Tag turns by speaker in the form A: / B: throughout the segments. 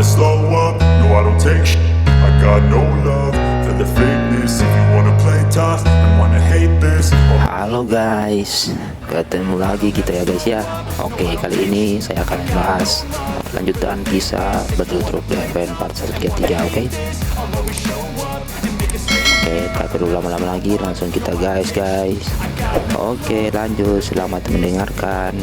A: never slow up. No, I don't take shit. I got no love for the fakeness. If you wanna play tough and wanna hate this,
B: Halo guys, ketemu lagi kita ya guys ya. Oke, kali ini saya akan bahas lanjutan kisah Battle Drop Event part 1-3. Oke, tak perlu lama-lama lagi, langsung kita guys. Oke, lanjut, selamat mendengarkan.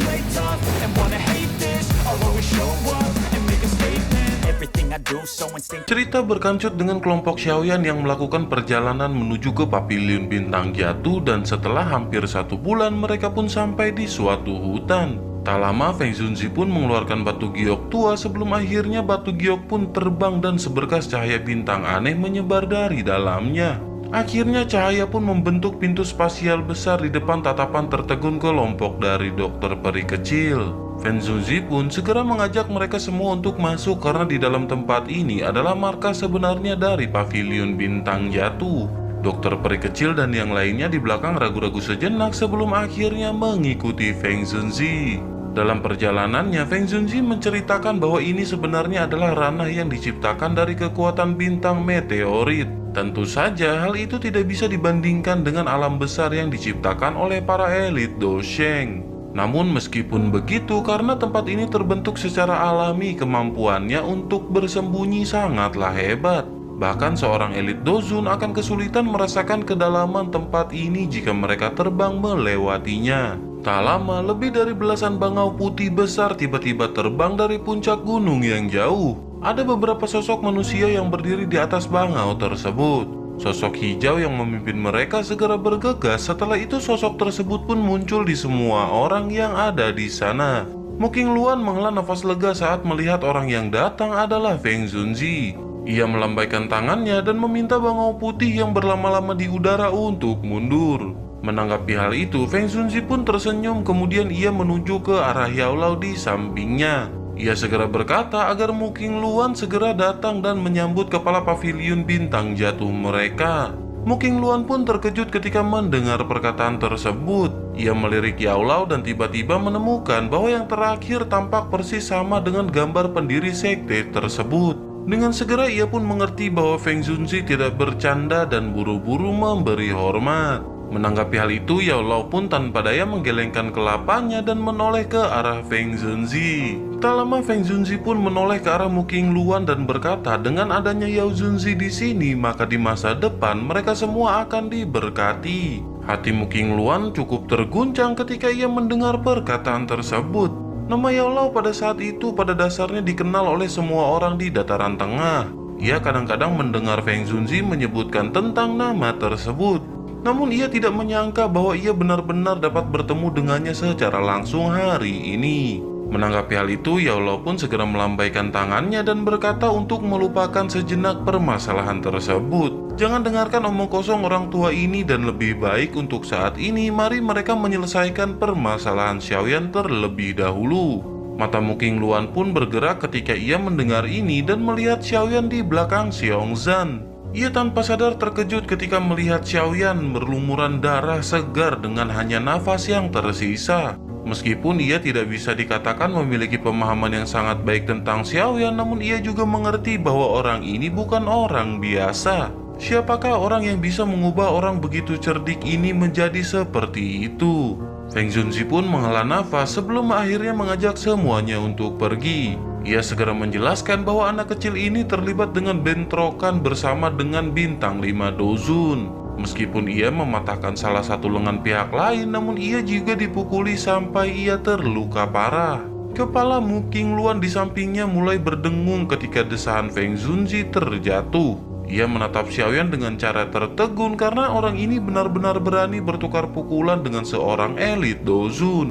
C: Cerita berkancut dengan kelompok Xiaoyan yang melakukan perjalanan menuju ke Pavilion Bintang Jatuh, dan setelah hampir 1 bulan mereka pun sampai di suatu hutan. Tak lama Feng Zunzi pun mengeluarkan batu giok tua sebelum akhirnya batu giok pun terbang dan seberkas cahaya bintang aneh menyebar dari dalamnya. Akhirnya cahaya pun membentuk pintu spasial besar di depan tatapan tertegun kelompok dari dokter peri kecil. Feng Zunzi pun segera mengajak mereka semua untuk masuk karena di dalam tempat ini adalah markas sebenarnya dari Pavilion Bintang Jatuh. Dokter peri kecil dan yang lainnya di belakang ragu-ragu sejenak sebelum akhirnya mengikuti Feng Zunzi. Dalam perjalanannya, Feng Zunzi menceritakan bahwa ini sebenarnya adalah ranah yang diciptakan dari kekuatan bintang meteorit. Tentu saja hal itu tidak bisa dibandingkan dengan alam besar yang diciptakan oleh para elit Dosheng. Namun meskipun begitu, karena tempat ini terbentuk secara alami, kemampuannya untuk bersembunyi sangatlah hebat. Bahkan seorang elit Dozun akan kesulitan merasakan kedalaman tempat ini jika mereka terbang melewatinya. Tak lama, lebih dari belasan bangau putih besar tiba-tiba terbang dari puncak gunung yang jauh. Ada beberapa sosok manusia yang berdiri di atas bangau tersebut. Sosok hijau yang memimpin mereka segera bergegas. Setelah itu sosok tersebut pun muncul di semua orang yang ada di sana. Muking Luan menghela nafas lega saat melihat orang yang datang adalah Feng Zunzi. Ia melambaikan tangannya dan meminta bangau putih yang berlama-lama di udara untuk mundur. Menanggapi hal itu, Feng Zunzi pun tersenyum, kemudian ia menuju ke arah Yao Lao di sampingnya. Ia segera berkata agar Muking Luan segera datang dan menyambut kepala Pavilion Bintang Jatuh mereka. Muking Luan pun terkejut ketika mendengar perkataan tersebut. Ia melirik Yao Lao dan tiba-tiba menemukan bahwa yang terakhir tampak persis sama dengan gambar pendiri sekte tersebut. Dengan segera ia pun mengerti bahwa Feng Zunzi tidak bercanda dan buru-buru memberi hormat. Menanggapi hal itu, Yao Lao pun tanpa daya menggelengkan kelapanya dan menoleh ke arah Feng Zunzi. Tak lama Feng Zunzi pun menoleh ke arah Muking Luan dan berkata, dengan adanya Yao Zunzi di sini, maka di masa depan mereka semua akan diberkati. Hati Muking Luan cukup terguncang ketika ia mendengar perkataan tersebut. Nama Yao Lao pada saat itu pada dasarnya dikenal oleh semua orang di dataran tengah. Ia kadang-kadang mendengar Feng Zunzi menyebutkan tentang nama tersebut. Namun ia tidak menyangka bahwa ia benar-benar dapat bertemu dengannya secara langsung hari ini. Menanggapi hal itu, Yao Lao pun segera melambaikan tangannya dan berkata untuk melupakan sejenak permasalahan tersebut. Jangan dengarkan omong kosong orang tua ini, dan lebih baik untuk saat ini mari mereka menyelesaikan permasalahan Xiaoyan terlebih dahulu. Mata Muking Luan pun bergerak ketika ia mendengar ini dan melihat Xiaoyan di belakang Xiongzan. Ia tanpa sadar terkejut ketika melihat Xiaoyan berlumuran darah segar dengan hanya nafas yang tersisa. Meskipun ia tidak bisa dikatakan memiliki pemahaman yang sangat baik tentang Xiaoyan, namun ia juga mengerti bahwa orang ini bukan orang biasa. Siapakah orang yang bisa mengubah orang begitu cerdik ini menjadi seperti itu? Feng Zunzi pun menghela nafas sebelum akhirnya mengajak semuanya untuk pergi. Ia segera menjelaskan bahwa anak kecil ini terlibat dengan bentrokan bersama dengan bintang 5 Dozun. Meskipun ia mematahkan salah satu lengan pihak lain, namun ia juga dipukuli sampai ia terluka parah. Kepala Muking Luan di sampingnya mulai berdengung ketika desahan Feng Zunzi terjatuh. Ia menatap Xiaoyan dengan cara tertegun karena orang ini benar-benar berani bertukar pukulan dengan seorang elit Dozun.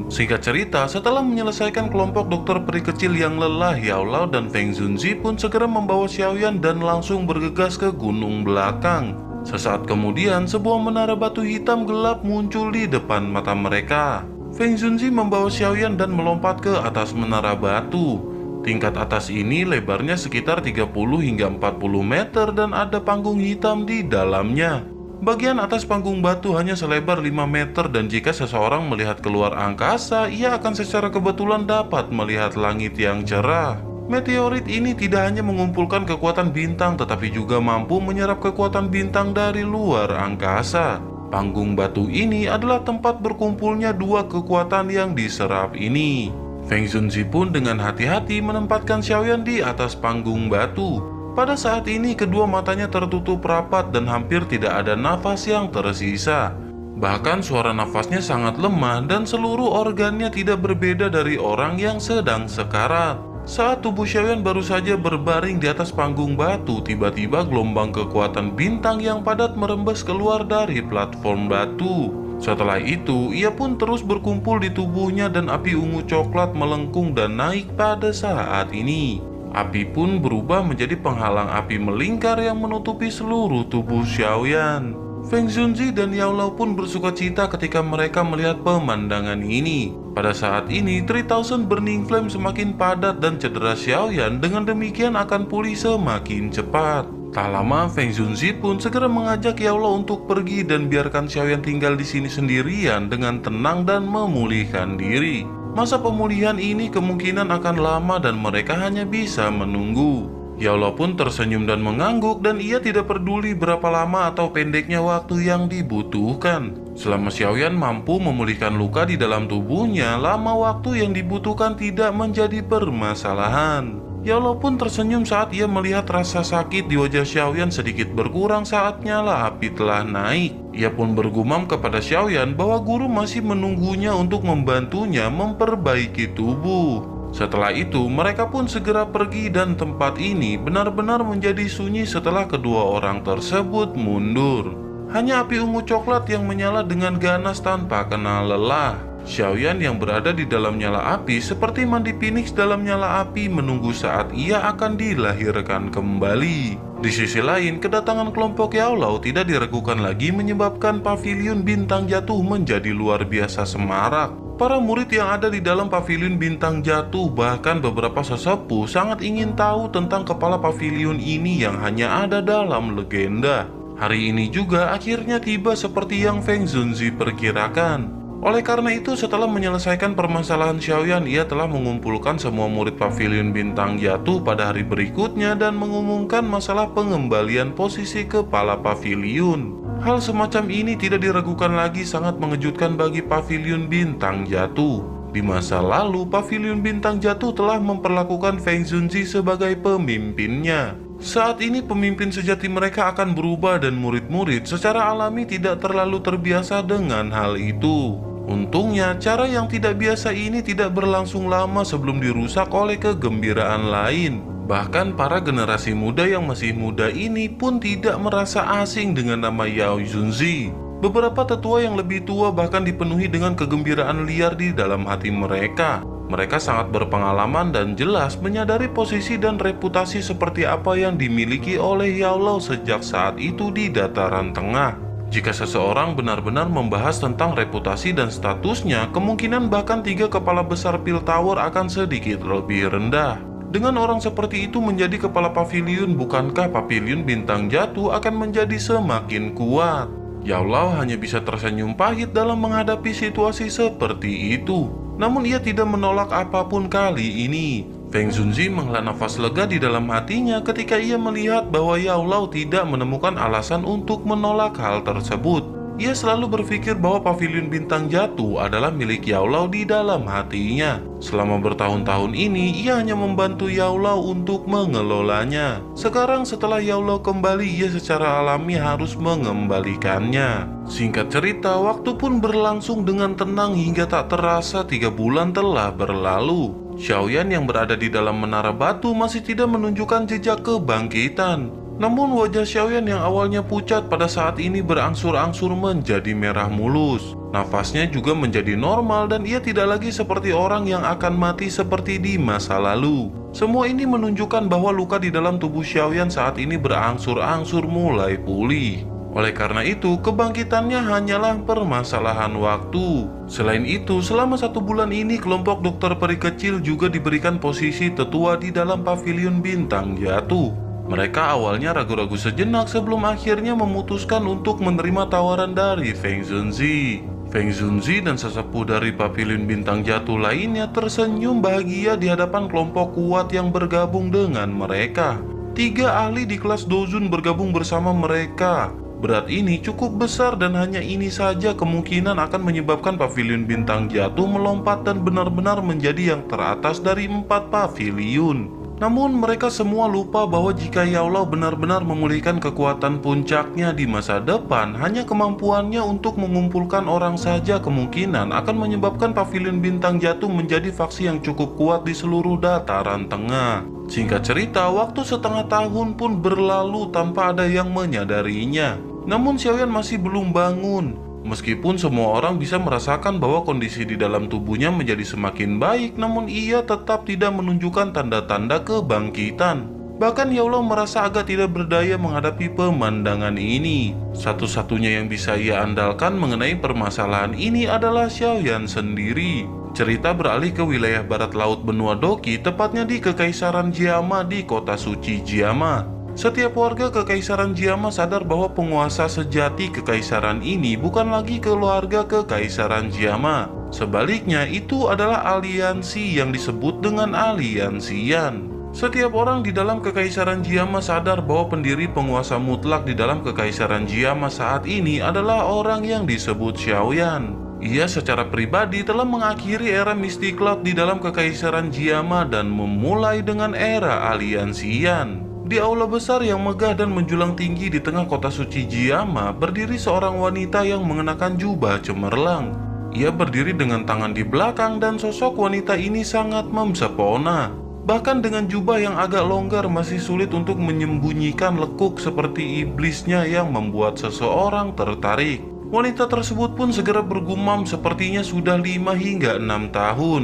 C: Singkat cerita, setelah menyelesaikan kelompok dokter peri kecil yang lelah, Yao Lao dan Feng Zunzi pun segera membawa Xiaoyan dan langsung bergegas ke gunung belakang. Sesaat kemudian, sebuah menara batu hitam gelap muncul di depan mata mereka. Feng Zunzi membawa Xiaoyan dan melompat ke atas menara batu. Tingkat atas ini lebarnya sekitar 30 hingga 40 meter dan ada panggung hitam di dalamnya. Bagian atas panggung batu hanya selebar 5 meter dan jika seseorang melihat keluar angkasa, ia akan secara kebetulan dapat melihat langit yang cerah. Meteorit ini tidak hanya mengumpulkan kekuatan bintang, tetapi juga mampu menyerap kekuatan bintang dari luar angkasa. Panggung batu ini adalah tempat berkumpulnya dua kekuatan yang diserap ini. Feng Zunzi pun dengan hati-hati menempatkan Xiaoyan di atas panggung batu. Pada saat ini kedua matanya tertutup rapat dan hampir tidak ada nafas yang tersisa. Bahkan suara nafasnya sangat lemah dan seluruh organnya tidak berbeda dari orang yang sedang sekarat. Saat tubuh Xiaoyan baru saja berbaring di atas panggung batu, tiba-tiba gelombang kekuatan bintang yang padat merembes keluar dari platform batu. Setelah itu, ia pun terus berkumpul di tubuhnya dan api ungu coklat melengkung dan naik pada saat ini. Api pun berubah menjadi penghalang api melingkar yang menutupi seluruh tubuh Xiaoyan. Feng Zunzi dan Yao Lao pun bersukacita ketika mereka melihat pemandangan ini. Pada saat ini, 3000 Burning Flame semakin padat dan cedera Xiaoyan dengan demikian akan pulih semakin cepat. Tak lama, Feng Zunzi pun segera mengajak Yao Lao untuk pergi dan biarkan Xiaoyan tinggal di sini sendirian dengan tenang dan memulihkan diri. Masa pemulihan ini kemungkinan akan lama dan mereka hanya bisa menunggu. Yao Lao pun tersenyum dan mengangguk dan ia tidak peduli berapa lama atau pendeknya waktu yang dibutuhkan. Selama Xiaoyan mampu memulihkan luka di dalam tubuhnya, lama waktu yang dibutuhkan tidak menjadi permasalahan. Yao Lao pun tersenyum saat ia melihat rasa sakit di wajah Xiaoyan sedikit berkurang saat nyala api telah naik. Ia pun bergumam kepada Xiaoyan bahwa guru masih menunggunya untuk membantunya memperbaiki tubuh. Setelah itu, mereka pun segera pergi dan tempat ini benar-benar menjadi sunyi setelah kedua orang tersebut mundur. Hanya api ungu coklat yang menyala dengan ganas tanpa kenal lelah. Xiaoyan yang berada di dalam nyala api seperti mandi Phoenix dalam nyala api menunggu saat ia akan dilahirkan kembali. Di sisi lain, kedatangan kelompok Yao Lao tidak diragukan lagi menyebabkan pavilion bintang jatuh menjadi luar biasa semarak. Para murid yang ada di dalam pavilion bintang jatuh, bahkan beberapa sesepuh sangat ingin tahu tentang kepala pavilion ini yang hanya ada dalam legenda. Hari ini juga akhirnya tiba seperti yang Feng Zunzi perkirakan. Oleh karena itu, setelah menyelesaikan permasalahan Xiaoyan, ia telah mengumpulkan semua murid pavilion bintang jatuh pada hari berikutnya dan mengumumkan masalah pengembalian posisi kepala pavilion. Hal semacam ini tidak diragukan lagi sangat mengejutkan bagi pavilion bintang jatuh. Di masa lalu, pavilion bintang jatuh telah memperlakukan Feng Zunzi sebagai pemimpinnya. Saat ini pemimpin sejati mereka akan berubah dan murid-murid secara alami tidak terlalu terbiasa dengan hal itu. Untungnya, cara yang tidak biasa ini tidak berlangsung lama sebelum dirusak oleh kegembiraan lain. Bahkan para generasi muda yang masih muda ini pun tidak merasa asing dengan nama Yao Zunzi. Beberapa tetua yang lebih tua bahkan dipenuhi dengan kegembiraan liar di dalam hati mereka. Mereka sangat berpengalaman dan jelas menyadari posisi dan reputasi seperti apa yang dimiliki oleh Yao Lao sejak saat itu di dataran tengah. Jika seseorang benar-benar membahas tentang reputasi dan statusnya, kemungkinan bahkan 3 kepala besar Pil Tower akan sedikit lebih rendah. Dengan orang seperti itu menjadi kepala pavilion, bukankah pavilion bintang jatuh akan menjadi semakin kuat? Yao Lao hanya bisa tersenyum pahit dalam menghadapi situasi seperti itu. Namun ia tidak menolak apapun kali ini. Feng Zunzi menghela nafas lega di dalam hatinya ketika ia melihat bahwa Yao Lao tidak menemukan alasan untuk menolak hal tersebut. Ia selalu berpikir bahwa pavilion bintang jatuh adalah milik Yao Lao di dalam hatinya. Selama bertahun-tahun ini, ia hanya membantu Yao Lao untuk mengelolanya. Sekarang setelah Yao Lao kembali, ia secara alami harus mengembalikannya. Singkat cerita, waktu pun berlangsung dengan tenang hingga tak terasa 3 bulan telah berlalu. Xiaoyan yang berada di dalam menara batu masih tidak menunjukkan jejak kebangkitan. Namun wajah Xiaoyan yang awalnya pucat pada saat ini berangsur-angsur menjadi merah mulus. Nafasnya juga menjadi normal dan ia tidak lagi seperti orang yang akan mati seperti di masa lalu. Semua ini menunjukkan bahwa luka di dalam tubuh Xiaoyan saat ini berangsur-angsur mulai pulih. Oleh karena itu, kebangkitannya hanyalah permasalahan waktu. Selain itu, selama 1 bulan ini, kelompok dokter peri kecil juga diberikan posisi tetua di dalam pavilion bintang jatuh. Mereka awalnya ragu-ragu sejenak sebelum akhirnya memutuskan untuk menerima tawaran dari Feng Zunzi. Feng Zunzi dan sesepuh dari Paviliun Bintang Jatuh lainnya tersenyum bahagia di hadapan kelompok kuat yang bergabung dengan mereka. 3 ahli di kelas Dozun bergabung bersama mereka. Berat ini cukup besar dan hanya ini saja kemungkinan akan menyebabkan Paviliun Bintang Jatuh melompat dan benar-benar menjadi yang teratas dari 4 paviliun. Namun mereka semua lupa bahwa jika Ya Allah benar-benar memulihkan kekuatan puncaknya di masa depan, hanya kemampuannya untuk mengumpulkan orang saja kemungkinan akan menyebabkan Paviliun Bintang Jatuh menjadi faksi yang cukup kuat di seluruh dataran tengah. Singkat cerita, waktu setengah tahun pun berlalu tanpa ada yang menyadarinya. Namun Xiaoyan masih belum bangun. Meskipun semua orang bisa merasakan bahwa kondisi di dalam tubuhnya menjadi semakin baik, namun ia tetap tidak menunjukkan tanda-tanda kebangkitan. Bahkan Ya Allah merasa agak tidak berdaya menghadapi pemandangan ini. Satu-satunya yang bisa ia andalkan mengenai permasalahan ini adalah Xiaoyan sendiri. Cerita beralih ke wilayah barat laut benua Doki, tepatnya di Kekaisaran Jiama di kota suci Jiama. Setiap warga Kekaisaran Jiama sadar bahwa penguasa sejati Kekaisaran ini bukan lagi keluarga Kekaisaran Jiama. Sebaliknya, itu adalah aliansi yang disebut dengan aliansian. Setiap orang di dalam Kekaisaran Jiama sadar bahwa pendiri penguasa mutlak di dalam Kekaisaran Jiama saat ini adalah orang yang disebut Xiaoyan. Ia secara pribadi telah mengakhiri era Misty Cloud di dalam Kekaisaran Jiama dan memulai dengan era aliansian. Di aula besar yang megah dan menjulang tinggi di tengah kota suci Jiama, berdiri seorang wanita yang mengenakan jubah cemerlang. Ia berdiri dengan tangan di belakang dan sosok wanita ini sangat mempesona. Bahkan dengan jubah yang agak longgar masih sulit untuk menyembunyikan lekuk seperti iblisnya yang membuat seseorang tertarik. Wanita tersebut pun segera bergumam sepertinya sudah 5 hingga 6 tahun.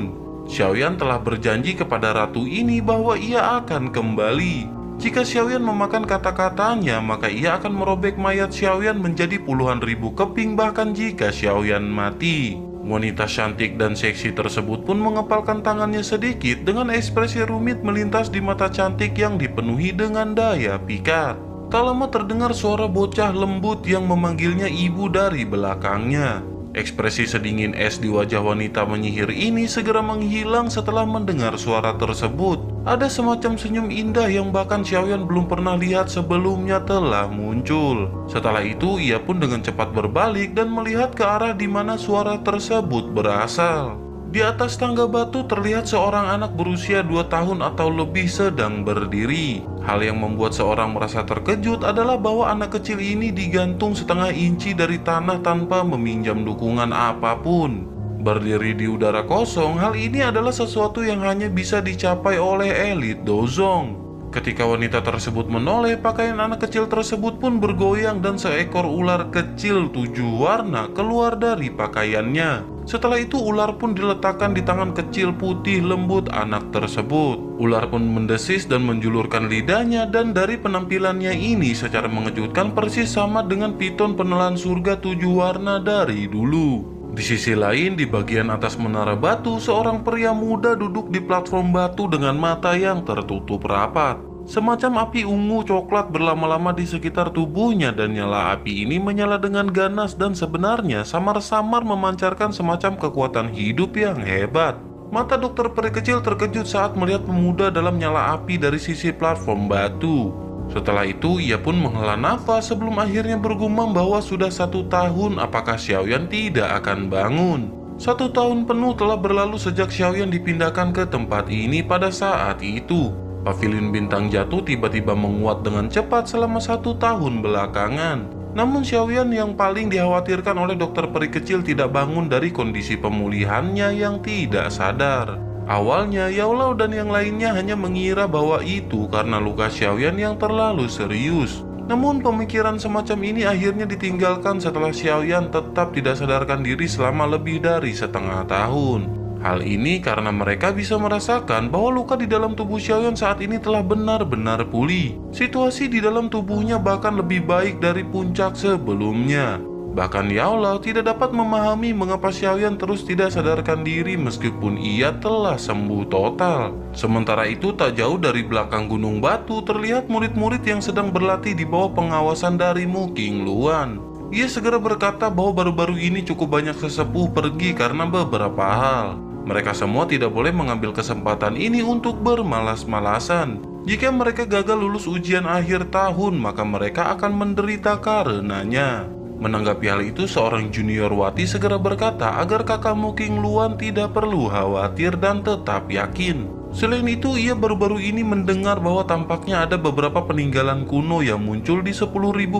C: Xiaoyan telah berjanji kepada ratu ini bahwa ia akan kembali. Jika Xiaoyan memakan kata-katanya, maka ia akan merobek mayat Xiaoyan menjadi puluhan ribu keping bahkan jika Xiaoyan mati. Wanita cantik dan seksi tersebut pun mengepalkan tangannya sedikit dengan ekspresi rumit melintas di mata cantik yang dipenuhi dengan daya pikat. Tak lama terdengar suara bocah lembut yang memanggilnya ibu dari belakangnya. Ekspresi sedingin es di wajah wanita menyihir ini segera menghilang setelah mendengar suara tersebut. Ada semacam senyum indah yang bahkan Xiaoyan belum pernah lihat sebelumnya telah muncul. Setelah itu, ia pun dengan cepat berbalik dan melihat ke arah di mana suara tersebut berasal. Di atas tangga batu terlihat seorang anak berusia 2 tahun atau lebih sedang berdiri. Hal yang membuat seorang merasa terkejut adalah bahwa anak kecil ini digantung setengah inci dari tanah tanpa meminjam dukungan apapun. Berdiri di udara kosong, hal ini adalah sesuatu yang hanya bisa dicapai oleh elit Dozong. Ketika wanita tersebut menoleh, pakaian anak kecil tersebut pun bergoyang dan seekor ular kecil 7 warna keluar dari pakaiannya. Setelah itu ular pun diletakkan di tangan kecil putih lembut anak tersebut. Ular pun mendesis dan menjulurkan lidahnya, dan dari penampilannya ini secara mengejutkan persis sama dengan piton penelan surga 7 warna dari dulu. Di sisi lain, di bagian atas menara batu, seorang pria muda duduk di platform batu dengan mata yang tertutup rapat. Semacam api ungu coklat berlama-lama di sekitar tubuhnya, dan nyala api ini menyala dengan ganas dan sebenarnya samar-samar memancarkan semacam kekuatan hidup yang hebat. Mata dokter peri kecil terkejut saat melihat pemuda dalam nyala api dari sisi platform batu. Setelah itu, ia pun menghela nafas sebelum akhirnya bergumam bahwa sudah 1 tahun apakah Xiaoyan tidak akan bangun. 1 tahun penuh telah berlalu sejak Xiaoyan dipindahkan ke tempat ini pada saat itu. Paviliun Bintang Jatuh tiba-tiba menguat dengan cepat selama 1 tahun belakangan. Namun Xiaoyan yang paling dikhawatirkan oleh dokter peri kecil tidak bangun dari kondisi pemulihannya yang tidak sadar. Awalnya Yaolau dan yang lainnya hanya mengira bahwa itu karena luka Xiaoyan yang terlalu serius. Namun pemikiran semacam ini akhirnya ditinggalkan setelah Xiaoyan tetap tidak sadarkan diri selama lebih dari setengah tahun. Hal ini karena mereka bisa merasakan bahwa luka di dalam tubuh Xiaoyan saat ini telah benar-benar pulih. Situasi di dalam tubuhnya bahkan lebih baik dari puncak sebelumnya. Bahkan Yaolau tidak dapat memahami mengapa Xiaoyan terus tidak sadarkan diri meskipun ia telah sembuh total. Sementara itu, tak jauh dari belakang gunung batu terlihat murid-murid yang sedang berlatih di bawah pengawasan dari Mu Qingluan. Ia segera berkata bahwa baru-baru ini cukup banyak sesepuh pergi karena beberapa hal. Mereka semua tidak boleh mengambil kesempatan ini untuk bermalas-malasan. Jika mereka gagal lulus ujian akhir tahun, maka mereka akan menderita karenanya. Menanggapi hal itu, seorang junior wati segera berkata agar kakak Mu King Luan tidak perlu khawatir dan tetap yakin. Selain itu, ia baru-baru ini mendengar bahwa tampaknya ada beberapa peninggalan kuno yang muncul di 10.000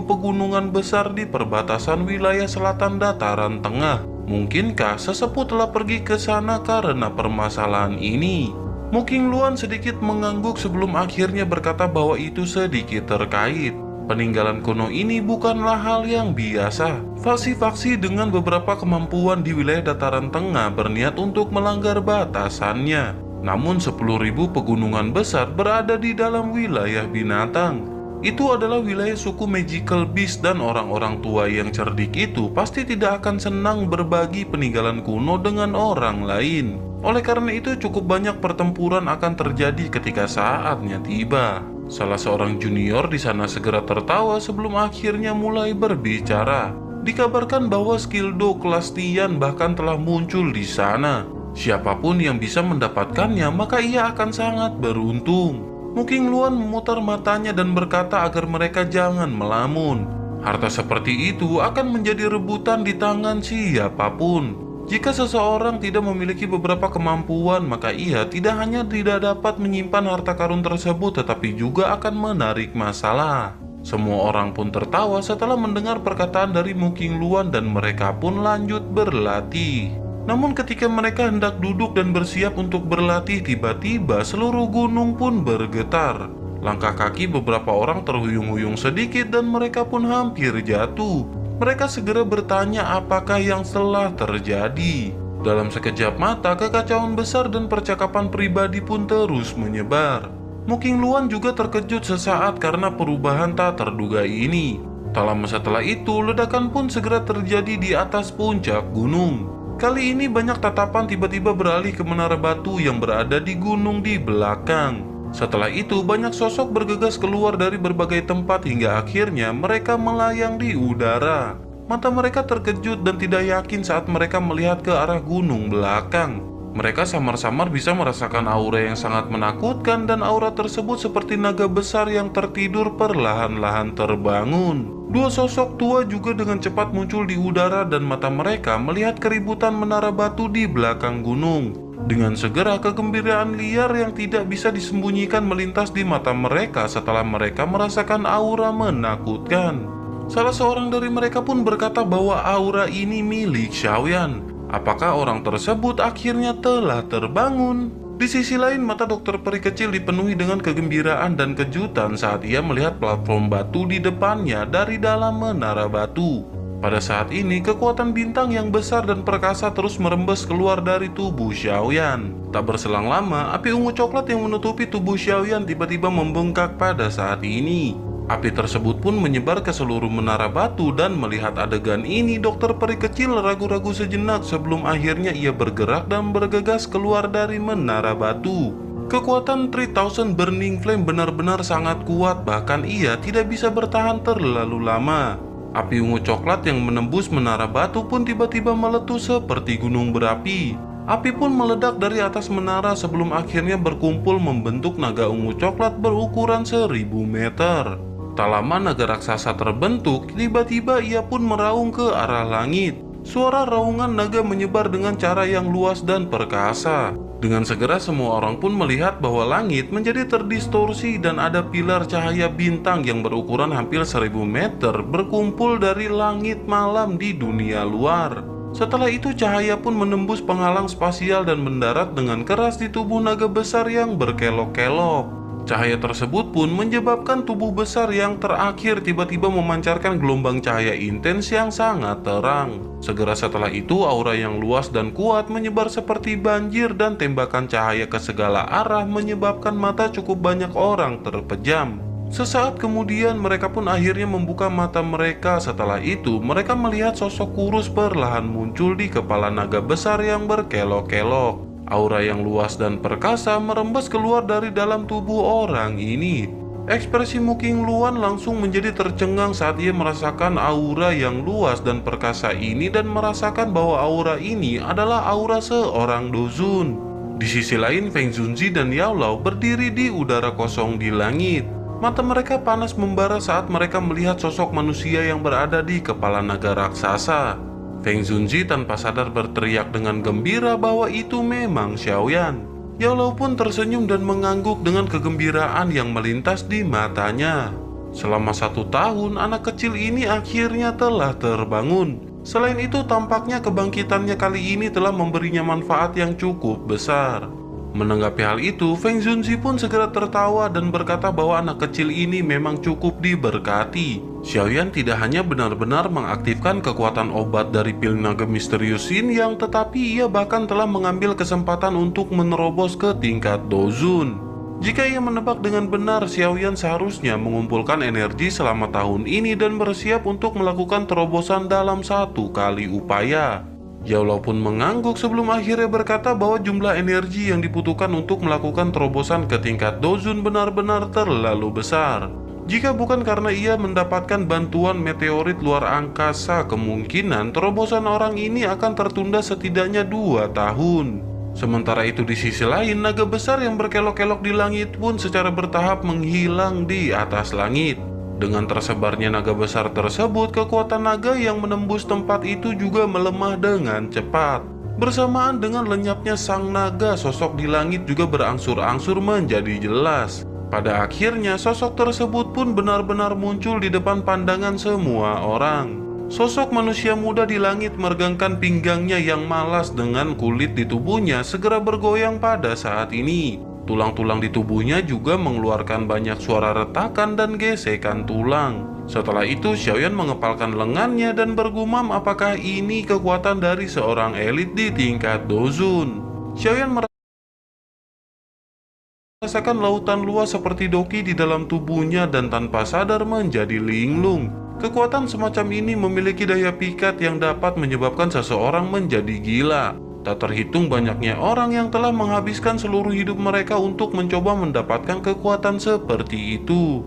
C: pegunungan besar di perbatasan wilayah selatan dataran tengah. Mungkinkah sesepuh telah pergi ke sana karena permasalahan ini? Mu King Luan sedikit mengangguk sebelum akhirnya berkata bahwa itu sedikit terkait. Peninggalan kuno ini bukanlah hal yang biasa. Faksi-faksi dengan beberapa kemampuan di wilayah dataran tengah berniat untuk melanggar batasannya. Namun 10.000 pegunungan besar berada di dalam wilayah binatang. Itu adalah wilayah suku Magical Beast dan orang-orang tua yang cerdik itu pasti tidak akan senang berbagi peninggalan kuno dengan orang lain. Oleh karena itu cukup banyak pertempuran akan terjadi ketika saatnya tiba. Salah seorang junior di sana segera tertawa sebelum akhirnya mulai berbicara. Dikabarkan bahwa Skildo kelas Tian bahkan telah muncul di sana. Siapapun yang bisa mendapatkannya, maka ia akan sangat beruntung. Mu King Luan memutar matanya dan berkata agar mereka jangan melamun. Harta seperti itu akan menjadi rebutan di tangan siapapun. Jika seseorang tidak memiliki beberapa kemampuan, maka ia tidak hanya tidak dapat menyimpan harta karun tersebut, tetapi juga akan menarik masalah. Semua orang pun tertawa setelah mendengar perkataan dari Mu King Luan dan mereka pun lanjut berlatih. Namun ketika mereka hendak duduk dan bersiap untuk berlatih, tiba-tiba seluruh gunung pun bergetar. Langkah kaki beberapa orang terhuyung-huyung sedikit dan mereka pun hampir jatuh. Mereka segera bertanya apakah yang telah terjadi. Dalam sekejap mata, kekacauan besar dan percakapan pribadi pun terus menyebar. Mu King Luan juga terkejut sesaat karena perubahan tak terduga ini. Tak lama setelah itu, ledakan pun segera terjadi di atas puncak gunung. Kali ini banyak tatapan tiba-tiba beralih ke menara batu yang berada di gunung di belakang. Setelah itu banyak sosok bergegas keluar dari berbagai tempat hingga akhirnya mereka melayang di udara. Mata mereka terkejut dan tidak yakin saat mereka melihat ke arah gunung belakang. Mereka samar-samar bisa merasakan aura yang sangat menakutkan dan aura tersebut seperti naga besar yang tertidur perlahan-lahan terbangun. Dua sosok tua juga dengan cepat muncul di udara dan mata mereka melihat keributan menara batu di belakang gunung. Dengan segera kegembiraan liar yang tidak bisa disembunyikan melintas di mata mereka setelah mereka merasakan aura menakutkan. Salah seorang dari mereka pun berkata bahwa aura ini milik Xiaoyan. Apakah orang tersebut akhirnya telah terbangun? Di sisi lain, mata dokter peri kecil dipenuhi dengan kegembiraan dan kejutan saat ia melihat platform batu di depannya dari dalam menara batu. Pada saat ini, kekuatan bintang yang besar dan perkasa terus merembes keluar dari tubuh Xiaoyan. Tak berselang lama, api ungu coklat yang menutupi tubuh Xiaoyan tiba-tiba membengkak pada saat ini. Api tersebut pun menyebar ke seluruh menara batu dan melihat adegan ini, dokter peri kecil ragu-ragu sejenak sebelum akhirnya ia bergerak dan bergegas keluar dari menara batu. Kekuatan 3000 Burning Flame benar-benar sangat kuat, bahkan ia tidak bisa bertahan terlalu lama. Api ungu coklat yang menembus menara batu pun tiba-tiba meletus seperti gunung berapi. Api pun meledak dari atas menara sebelum akhirnya berkumpul membentuk naga ungu coklat berukuran 1000 meter. Tak lama naga raksasa terbentuk, tiba-tiba ia pun meraung ke arah langit. Suara raungan naga menyebar dengan cara yang luas dan perkasa. Dengan segera semua orang pun melihat bahwa langit menjadi terdistorsi dan ada pilar cahaya bintang yang berukuran hampir 1000 meter berkumpul dari langit malam di dunia luar. Setelah itu cahaya pun menembus penghalang spasial dan mendarat dengan keras di tubuh naga besar yang berkelok-kelok. Cahaya tersebut pun menyebabkan tubuh besar yang terakhir tiba-tiba memancarkan gelombang cahaya intens yang sangat terang. Segera setelah itu aura yang luas dan kuat menyebar seperti banjir dan tembakan cahaya ke segala arah menyebabkan mata cukup banyak orang terpejam. Sesaat kemudian mereka pun akhirnya membuka mata mereka. Setelah itu mereka melihat sosok kurus perlahan muncul di kepala naga besar yang berkelok-kelok. Aura yang luas dan perkasa merembes keluar dari dalam tubuh orang ini. Ekspresi Mu Qingluan langsung menjadi tercengang saat ia merasakan aura yang luas dan perkasa ini dan merasakan bahwa aura ini adalah aura seorang Dozun. Di sisi lain, Feng Zunzi dan Yao Lao berdiri di udara kosong di langit. Mata mereka panas membara saat mereka melihat sosok manusia yang berada di kepala naga raksasa. Feng Zunzi tanpa sadar berteriak dengan gembira bahwa itu memang Xiaoyan. Yao Lao pun tersenyum dan mengangguk dengan kegembiraan yang melintas di matanya. Selama 1 tahun, anak kecil ini akhirnya telah terbangun. Selain itu, tampaknya kebangkitannya kali ini telah memberinya manfaat yang cukup besar. Menanggapi hal itu, Feng Zunzi pun segera tertawa dan berkata bahwa anak kecil ini memang cukup diberkati. Xiaoyan tidak hanya benar-benar mengaktifkan kekuatan obat dari pil naga misterius Yin yang, tetapi ia bahkan telah mengambil kesempatan untuk menerobos ke tingkat Dozun. Jika ia menebak dengan benar, Xiaoyan seharusnya mengumpulkan energi selama tahun ini dan bersiap untuk melakukan terobosan dalam 1 kali upaya. Yao Lao pun mengangguk sebelum akhirnya berkata bahwa jumlah energi yang dibutuhkan untuk melakukan terobosan ke tingkat Dozun benar-benar terlalu besar. Jika bukan karena ia mendapatkan bantuan meteorit luar angkasa, kemungkinan terobosan orang ini akan tertunda setidaknya 2 tahun. Sementara itu di sisi lain, naga besar yang berkelok-kelok di langit pun secara bertahap menghilang di atas langit. Dengan tersebarnya naga besar tersebut, kekuatan naga yang menembus tempat itu juga melemah dengan cepat. Bersamaan dengan lenyapnya sang naga, sosok di langit juga berangsur-angsur menjadi jelas. Pada akhirnya, sosok tersebut pun benar-benar muncul di depan pandangan semua orang. Sosok manusia muda di langit meregangkan pinggangnya yang malas dengan kulit di tubuhnya segera bergoyang pada saat ini. Tulang-tulang di tubuhnya juga mengeluarkan banyak suara retakan dan gesekan tulang. Setelah itu, Xiaoyan mengepalkan lengannya dan bergumam apakah ini kekuatan dari seorang elit di tingkat Dozun. Xiaoyan merasakan lautan luas seperti Doqi di dalam tubuhnya dan tanpa sadar menjadi linglung. Kekuatan semacam ini memiliki daya pikat yang dapat menyebabkan seseorang menjadi gila. Tak terhitung banyaknya orang yang telah menghabiskan seluruh hidup mereka untuk mencoba mendapatkan kekuatan seperti itu.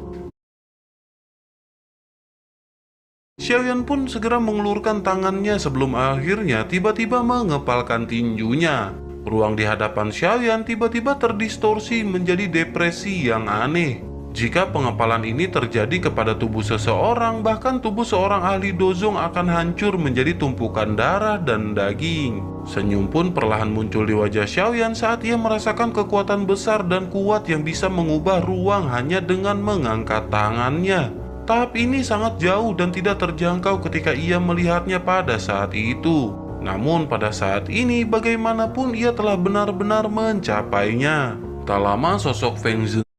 C: Xiaoyan pun segera mengulurkan tangannya sebelum akhirnya tiba-tiba mengepalkan tinjunya. Ruang di hadapan Xiaoyan tiba-tiba terdistorsi menjadi depresi yang aneh. Jika pengepalan ini terjadi kepada tubuh seseorang, bahkan tubuh seorang ahli dozong akan hancur menjadi tumpukan darah dan daging. Senyum pun perlahan muncul di wajah Xiaoyan saat ia merasakan kekuatan besar dan kuat yang bisa mengubah ruang hanya dengan mengangkat tangannya. Tahap ini sangat jauh dan tidak terjangkau ketika ia melihatnya pada saat itu. Namun pada saat ini, bagaimanapun ia telah benar-benar mencapainya. Tak lama sosok Feng Zunzi